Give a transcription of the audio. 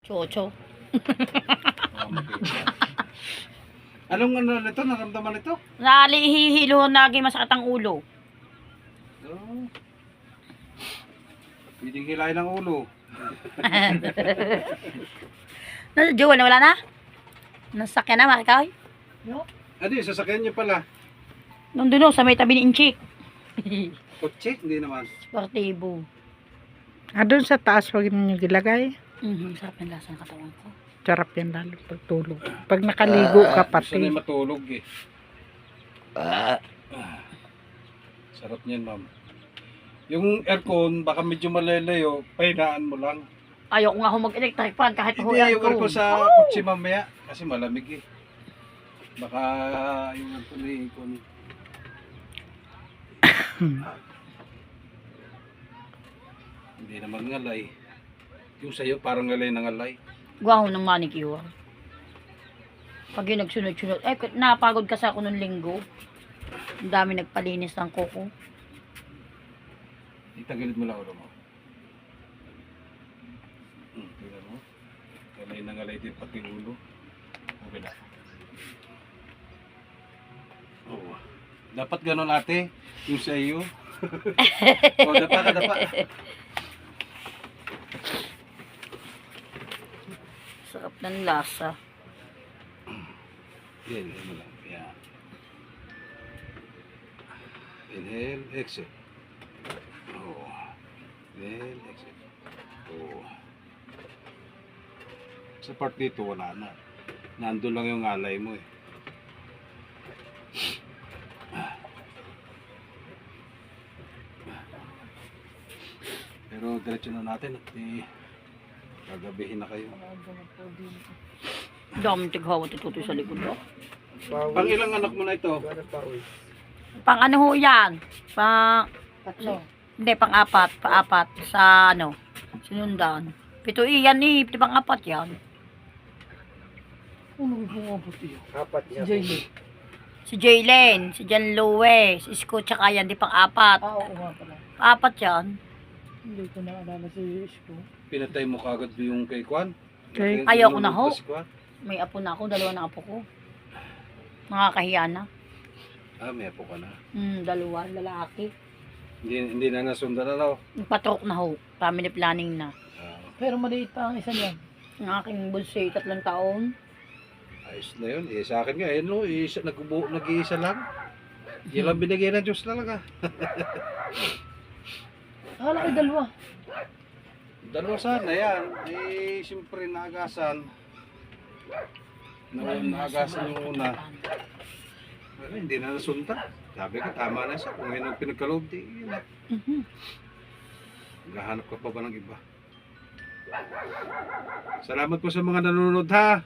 Chocho. Anong ano nito? Naramdaman nito? Nalihihilo naging masakit ang ulo. Oh. Pwedeng hilahin ang ulo. Nasa Jewel na wala na? Nasakyan na, Marikoy? Ano yung sasakyan niyo pala? Nandun o, sa may tabi ni Inchik. Kotse? Hindi naman. Sportivo. Doon sa taas, wag niyo gilagay. Sarap ng lasa ng katawan ko. Sarap yan lalo pagtulog. Pag nakaligo ka Gusto na pati. yung matulog eh. Sarap niyan, ma'am. Yung aircon, baka medyo malalayo, pahinaan mo lang. Ayoko nga mag-electric fan kahit Hindi huyan yung ko. aircon sa kotse mamaya, kasi malamig eh. Baka yung aircon eh, ikon. Hindi naman ngalay. Yung sa'yo parang ngalay na ngalay. Guwaho ng manicure. Pag yung nagsunod-sunod. Eh, napagod kasi ako nung linggo. Ang dami nagpalinis ng kuko. Itagilid mo lang ulo mo. Tingnan mo. Ngalay na ngalay din pati ulo. Okay na. Oh. Dapat ganun ate. Yung sa iyo. Oh, dapa ka, dapa. Sarap ng lasa. Yan, yan mo lang. Yan. Inhale, exhale. Oh. Inhale, exhale. Oh. Sa part dito, wala na. Nandun lang yung alay mo eh. Pero diretso na natin at gagabihin na kayo. Dami tighawa tututoy sa likod ko. Pang ilang anak mo na ito? Pang ano ho yan? Pang... Hindi, pang apat. Pang-apat. Sa ano? Sinundan. Pito iyan eh. Pito pang apat yan. Apat niya. Si Jaylen. Si Jan Lowe. Si Isko. Tsaka yan. Di pang apat. Oo nga pala. Apat yan. Hindi ko naalala si Isko. Pinatay mo kagad yung kay Kwan? Kay- Ayoko na ho. Si Kwan? May apo na ako. Dalawa na apo ko. Nakakahiya na. Ah, may apo ka na. Dalawa. Lalaki. Hindi na nasundan na raw. Patrok na ho. Family planning na. Ah, Pero maliit pa ang isa niyan. Ang aking bunso 3 taon. ayos na yun. Eh, sa akin nga, eh, no, nag-iisa lang. Yan lang binigay ng Diyos talaga. Akala ko dalawa. Dalawa sana yan. Eh, siyempre naagasan. Naagasan yung una. Pero hindi na nasundan. Sabi ko, tama na siya. Kung yun ang pinagkaloob, di yun na. Naghahanap ka pa ba ng iba? Salamat po sa mga nanonood ha.